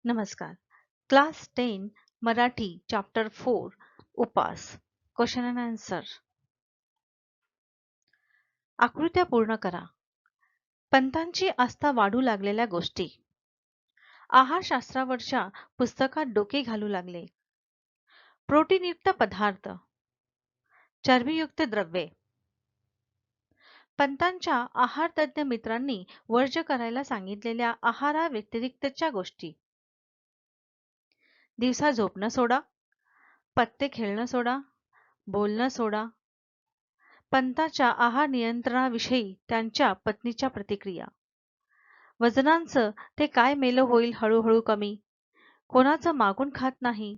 नमस्कार. Class 10 Marathi chapter 4 उपास question and answer. आकृत्या पूर्ण करा. पंतांची आस्था वाढू लागलेल्या गोष्टी. आहारशास्त्रावरच्या पुस्तकात डोके घालू लागले. प्रोटीनयुक्त पदार्थ, चरबीयुक्त द्रव्ये. पंतांच्या आहारतज्ञ मित्रांनी वर्ज्य करायला सांगितलेल्या आहाराव्यतिरिक्तच्या गोष्टी. दिवसा झोपणं सोडा, पत्ते खेळणं सोडा, बोलणं सोडा. पंतांच्या आहार नियंत्रणाविषयी त्यांच्या पत्नीच्या प्रतिक्रिया. वजनांचं ते काय मेलं होईल हळूहळू कमी. कोणाचं मागून खात नाही,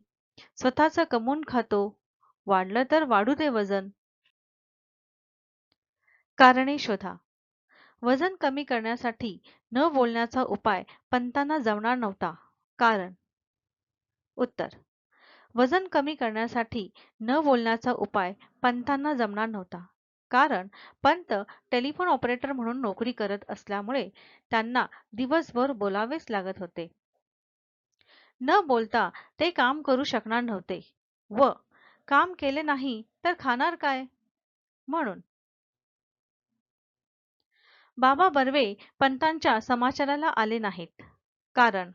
स्वतःचं कमवून खातो. वाढलं तर वाढू दे वजन. कारणे शोधा. वजन कमी करण्यासाठी न बोलण्याचा उपाय पंतांना जमणार नव्हता. कारण. उत्तर. वजन कमी करण्यासाठी न बोलण्याचा उपाय पंतांना जमणार नव्हता. कारण पंत टेलिफोन ऑपरेटर म्हणून नोकरी करत असल्यामुळे त्यांना दिवसभर बोलावेच लागत होते. न बोलता ते काम करू शकणार नव्हते व काम केले नाही तर खाणार काय म्हणून. बाबा बर्वे पंतांच्या समाचाराला आले नाहीत. कारण.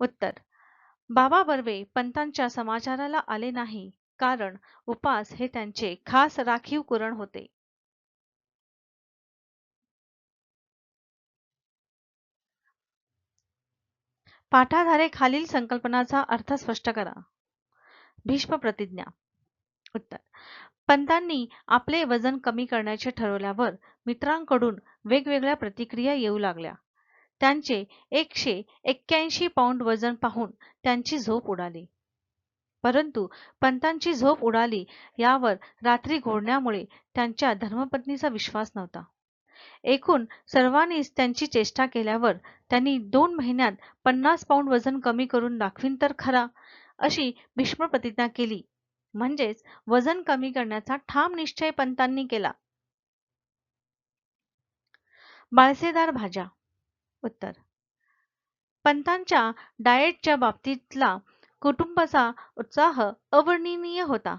उत्तर. बाबा बर्वे पंतांच्या समाचाराला आले नाही कारण उपास हे त्यांचे खास राखीव कुरण होते. पाठाधारे खालील संकल्पनाचा अर्थ स्पष्ट करा. भीष्म प्रतिज्ञा. उत्तर. पंतांनी आपले वजन कमी करण्याचे ठरवल्यावर मित्रांकडून वेगवेगळ्या प्रतिक्रिया येऊ लागल्या. त्यांचे 181 पाऊंड वजन पाहून त्यांची झोप उडाली. परंतु पंतांची झोप उडाली यावर रात्री घोळण्यामुळे त्यांच्या धर्मपत्नीचा विश्वास नव्हता. एकूण सर्वांनीच त्यांची चेष्टा केल्यावर त्यांनी 2 महिन्यात 50 पाऊंड वजन कमी करून दाखवीन तर खरा, अशी भीष्म प्रतिज्ञा केली. म्हणजेच वजन कमी करण्याचा ठाम निश्चय पंतांनी केला. बाळसेदार भाज्या. उत्तर. पंतांच्या डाएटच्या बाबतीतला कुटुंबाचा उत्साह अवर्णनीय होता.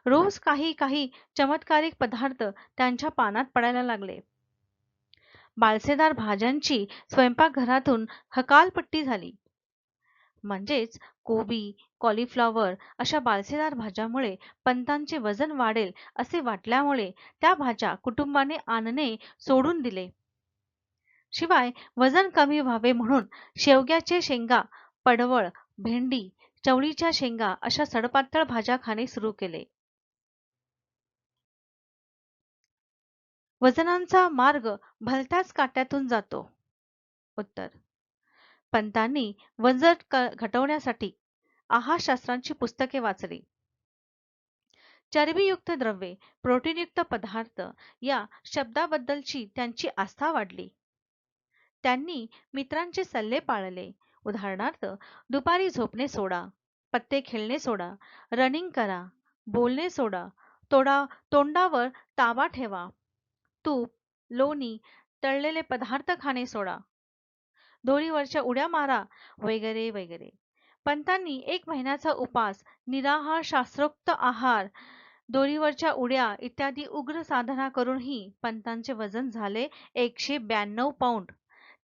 रोज काही काही चमत्कारिक पदार्थ त्यांच्या पानात पडायला लागले. बाळसेदार भाज्यांची स्वयंपाकघरातून हकालपट्टी झाली. म्हणजेच कोबी, कॉलीफ्लॉवर अशा बाळसेदार भाज्यामुळे पंतांचे वजन वाढेल असे वाटल्यामुळे त्या भाज्या कुटुंबाने आणणे सोडून दिले. शिवाय वजन कमी व्हावे म्हणून शेवग्याचे शेंगा, पडवळ, भेंडी, चवळीच्या शेंगा अशा सडपातळ भाज्या खाणे सुरू केले. वजनांचा मार्ग भलत्याच काट्यातून जातो. उत्तर. पंतांनी वजन घटवण्यासाठी आहारशास्त्रांची पुस्तके वाचली. चरबीयुक्त द्रव्ये, प्रोटीनयुक्त पदार्थ या शब्दाबद्दलची त्यांची आस्था वाढली. त्यांनी मित्रांचे सल्ले पाळले. उदाहरणार्थ, दुपारी झोपणे सोडा, पत्ते खेळणे सोडा, रनिंग करा, बोलणे सोडा, तोंडावर ताबा ठेवा, तूप, लोणी, तळलेले पदार्थ खाणे सोडा, दोरीवरच्या उड्या मारा, वगैरे वगैरे. पंतांनी 1 महिन्याचा उपास, निराहार, शास्त्रोक्त आहार, दोरीवरच्या उड्या इत्यादी उग्र साधना करूनही पंतांचे वजन झाले 192 पाऊंड.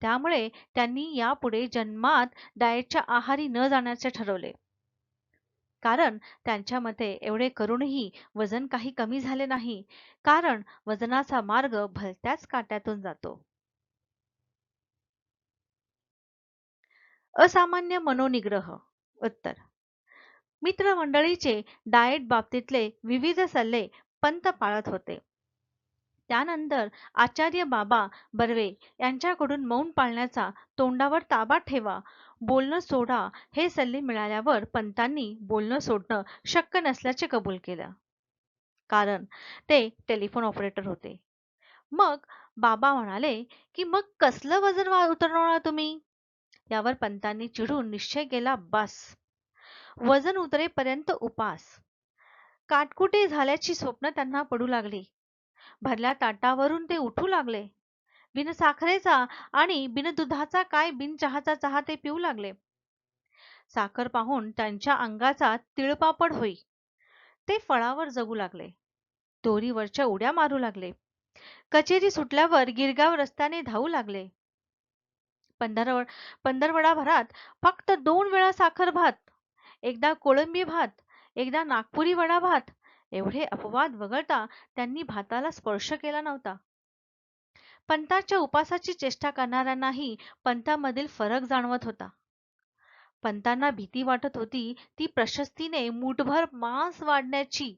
त्यामुळे त्यांनी यापुढे जन्मात डाएटच्या आहारी न जाण्याचे ठरवले. कारण त्यांच्या मते एवढे करूनही वजन काही कमी झाले नाही. कारण वजनाचा मार्ग भलत्याच काट्यातून जातो. असामान्य मनोनिग्रह. उत्तर. मित्रमंडळीचे डाएट बाबतीतले विविध सल्ले पंत पाळत होते. त्यानंतर आचार्य बाबा बर्वे यांच्याकडून मौन पाळण्याचा, तोंडावर ताबा ठेवा, बोलणं सोडा हे सल्ले मिळाल्यावर पंतांनी बोलणं सोडणं शक्य नसल्याचे कबूल केलं. कारण ते टेलिफोन ऑपरेटर होते. मग बाबा म्हणाले की मग कसलं वजन उतरवणार तुम्ही. यावर पंतांनी चिडून निश्चय केला, बस वजन उतरेपर्यंत उपास. काटकुटे झाल्याची स्वप्न त्यांना पडू लागली. भरल्या ताटावरून ते उठू लागले. बिन साखरेचा आणि बिन दुधाचा काय बिन चहाचा चहा ते पिऊ लागले. साखर पाहून त्यांच्या अंगाचा तिळपापड होई. ते फळावर जगू लागले. दोरीवरच्या उड्या मारू लागले. कचेरी सुटल्यावर गिरगाव रस्त्याने धावू लागले. पंधरवडाभरात फक्त 2 वेळा साखर भात, एकदा कोळंबी भात, एकदा नागपुरी वडा भात एवढे अपवाद वगळता त्यांनी भाताला स्पर्श केला नव्हता. पंताच्या उपासाची चेष्टा करणाऱ्यांनाही पंतामधील फरक जाणवत होता. पंतांना भीती वाटत होती ती प्रशस्तीने मूठभर मांस वाढण्याची,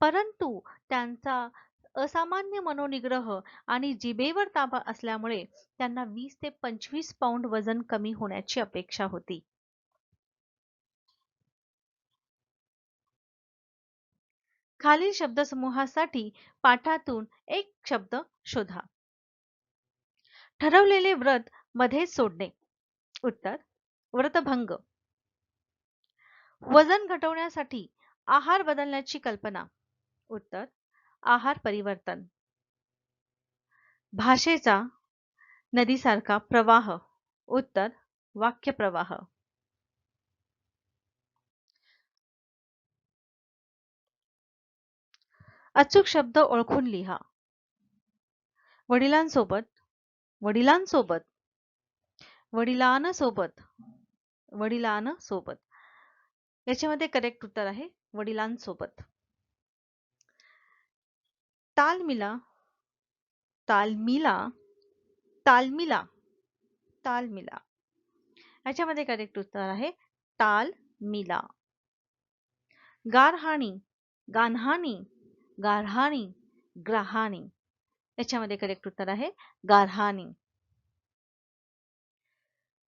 परंतु त्यांचा असामान्य मनोनिग्रह आणि जिभेवर ताबा असल्यामुळे त्यांना 20 ते 25 पाउंड वजन कमी होण्याची अपेक्षा होती. खालील शब्दसमूहासाठी पाठातून एक शब्द शोधा. ठरवलेले व्रत मध्येच सोडणे. उत्तर व्रतभंग. वजन घटवण्यासाठी आहार बदलण्याची कल्पना. उत्तर आहार परिवर्तन. भाषेचा नदीसारखा प्रवाह. उत्तर वाक्य प्रवाह. अचूक शब्द ओळखून लिहा. वडिलांसोबत, वडिलांसोबत, वडिलांसोबत, वडिलांसोबत. याच्यामध्ये करेक्ट उत्तर आहे वडिलांसोबत. तालमिला, तालमिला, तालमिला, तालमिला. याच्यामध्ये करेक्ट उत्तर आहे तालमिला. गारहाणी, गान्हाणी, गारहाणी, ग्रहाणी. याच्यामध्ये करेक्ट उत्तर आहे गारहाणी.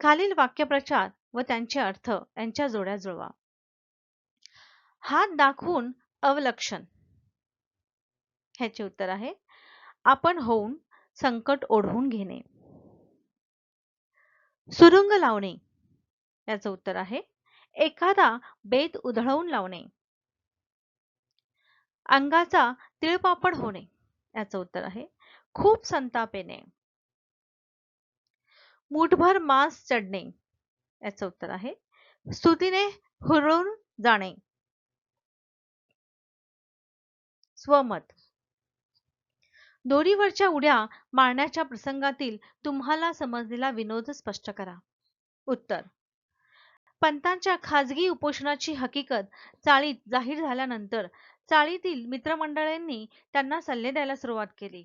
खालील वाक्यप्रचार व त्यांचे अर्थ यांच्या जोड्या जुळवा. हात दाखवून अवलक्षण. ह्याचे उत्तर आहे आपण होऊन संकट ओढवून घेणे. सुरुंग लावणे. याचं उत्तर आहे एखादा बेत उधळवून लावणे. अंगाचा तिळपापड होणे. याचं उत्तर आहे खूप संताप येणे. मूठभर मांस चढणे. याचं उत्तर आहे स्तुतीने हुरळून जाणे. स्वमत. दोरीवरच्या उड्या मारण्याच्या प्रसंगातील तुम्हाला समजलेला विनोद स्पष्ट करा. उत्तर पंतांच्या खाजगी उपोषणाची हकीकत चाळीत जाहीर झाल्यानंतर चाळीतील मित्रमंडळींनी त्यांना सल्ले द्यायला सुरुवात केली.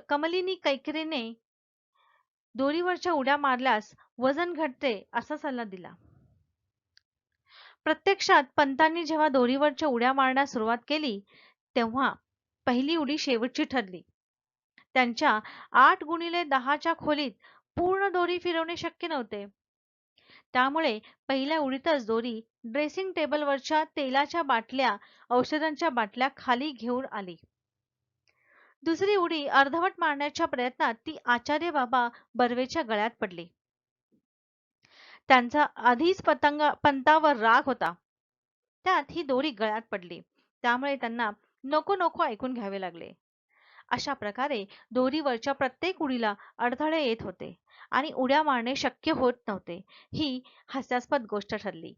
कमलिनी कैकेरीने दोरीवरच्या उड्या मारल्यास वजन घटते असा सल्ला दिला. प्रत्यक्षात पंतांनी जेव्हा दोरीवरच्या उड्या मारण्यास सुरुवात केली तेव्हा पहिली उडी शेवटची ठरली. त्यांच्या 8x10 खोलीत पूर्ण दोरी फिरवणे शक्य नव्हते. त्यामुळे पहिल्या उडीतच दोरी ड्रेसिंग टेबलवरच्या तेलाच्या बाटल्या, औषधांच्या बाटल्या खाली घेऊन आली. दुसरी उडी अर्धवट मारण्याच्या प्रयत्नात ती आचार्य बाबा बर्वेच्या गळ्यात पडली. त्यांचा आधीच पंतावर राग होता. त्यात ही दोरी गळ्यात पडली. त्यामुळे त्यांना नको नको ऐकून घ्यावे लागले. अशा प्रकारे दोरीवरच्या प्रत्येक उडीला अडथळे येत होते आणि उड्या मारणे शक्य होत नव्हते. ही हास्यास्पद गोष्ट ठरली.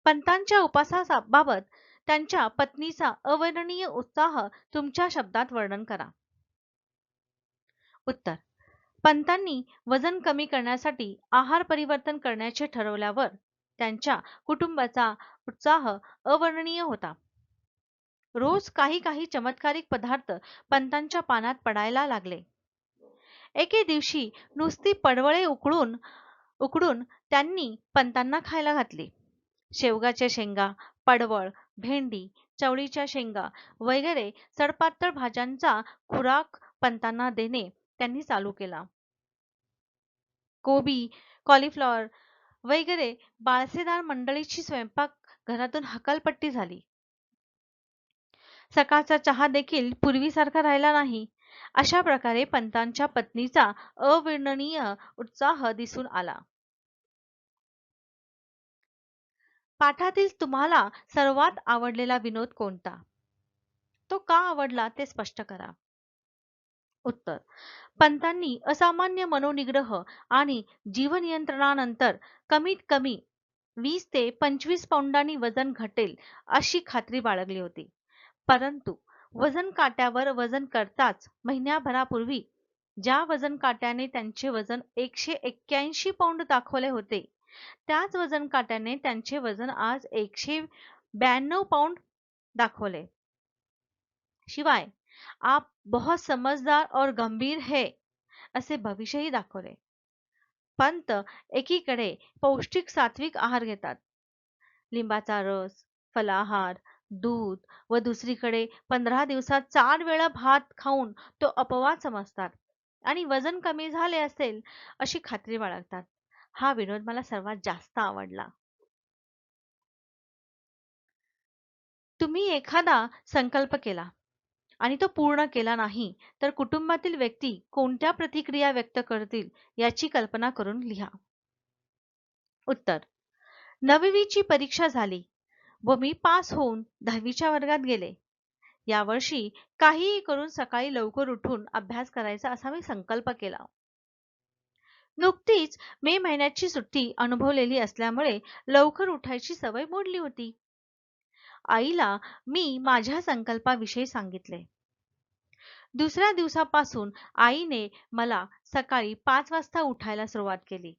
पंतांच्या उपासाबाबत त्यांच्या पत्नीचा अवर्णनीय उत्साह तुमच्या शब्दात वर्णन करा. उत्तर पंतांनी वजन कमी करण्यासाठी आहार परिवर्तन करण्याचे ठरवल्यावर त्यांच्या कुटुंबाचा उत्साह अवर्णनीय होता. रोज काही काही चमत्कारिक पदार्थ पंतांच्या पानात पडायला लागले. एके दिवशी नुसती पडवळे उकडून त्यांनी पंतांना खायला घातली. शेवगाच्या शेंगा, पडवळ, भेंडी, चवळीच्या शेंगा वगैरे सडपातळ भाज्यांचा खुराक पंतांना देणे त्यांनी चालू केला. कोबी, कॉलीफ्लॉवर वगैरे बाळसेदार मंडळीची स्वयंपाक घरातून हकालपट्टी झाली. सकाळचा चहा देखील पूर्वीसारखा राहिला नाही. अशा प्रकारे पंतांच्या पत्नीचा अवर्णनीय उत्साह दिसून आला. पाठातील तुम्हाला सर्वात आवडलेला विनोद कोणता? तो का आवडला ते स्पष्ट करा. उत्तर: पंतांनी असामान्य मनोनिग्रह आणि जीवनियंत्रणानंतर कमीत कमी 20 ते 25 पौंडांनी वजन घटेल अशी खात्री बाळगली होती. परंतु वजन काट्यावर वजन करताच महिन्याभरापूर्वी ज्या वजन काट्याने त्यांचे वजन 181 पौंड दाखवले होते, त्याच वजन काट्याने त्यांचे वजन आज 192 पौंड दाखवले. शिवाय आप बहुत समझदार और गंभीर है असे भविष्यही दाखवले. पंत एकीकडे पौष्टिक सात्विक आहार घेतात, लिंबाचा रस, फलाहार, दूध, व दुसरीकडे 15 दिवसात 4 वेळा भात खाऊन तो अपवाद समजतात आणि वजन कमी झाले असेल अशी खात्री बाळगतात. हा विनोद मला सर्वात जास्त आवडला. तुम्ही एखादा संकल्प केला आणि तो पूर्ण केला नाही तर कुटुंबातील व्यक्ती कोणत्या प्रतिक्रिया व्यक्त करतील याची कल्पना करून लिहा. उत्तर: 9वीची परीक्षा झाली व मी पास होऊन 10वीच्या वर्गात गेले. यावर्षी काहीही करून सकाळी लवकर उठून अभ्यास करायचा असा मी संकल्प केला. नुकतीच मे महिन्याची सुट्टी अनुभवलेली असल्यामुळे लवकर उठायची सवय मोडली होती. आईला मी माझ्या संकल्पाविषयी सांगितले. दुसऱ्या दिवसापासून आईने मला सकाळी 5 वाजता उठायला सुरुवात केली.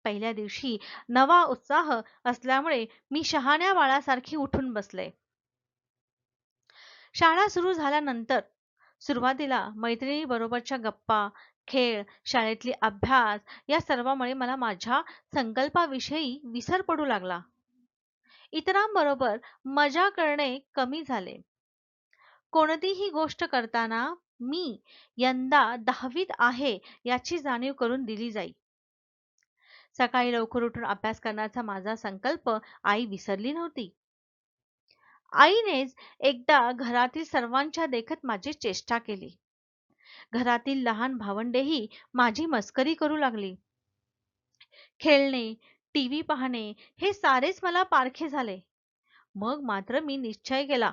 पहिल्या दिवशी नवा उत्साह असल्यामुळे मी शहाण्या बाळासारखी उठून बसले. शाळा सुरू झाल्यानंतर सुरुवातीला मैत्रिणीबरोबरच्या गप्पा, खेळ, शाळेतली अभ्यास या सर्वामुळे मला माझ्या संकल्पाविषयी विसर पडू लागला. इतरांबरोबर मजा करणे कमी झाले. कोणतीही गोष्ट करताना मी यंदा 10वीत आहे याची जाणीव करून दिली जाई. सकाळी लवकर उठून अभ्यास करण्याचा माझा संकल्प आई विसरली नव्हती. आईनेच एकदा घरातील सर्वांच्या देखत माझी चेष्टा केली. घरातील लहान भावंडेही माझी मस्करी करू लागली. खेळणे, टीव्ही पाहणे हे सारेच मला पारखे झाले. मग मात्र मी निश्चय केला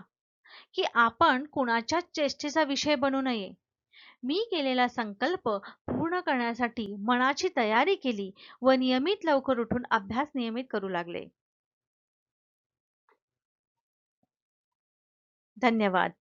की आपण कुणाच्याच चेष्टेचा विषय बनू नये. मी केलेला संकल्प पूर्ण करण्यासाठी मनाची तयारी केली व नियमित लवकर उठून अभ्यास नियमित करू लागले. धन्यवाद.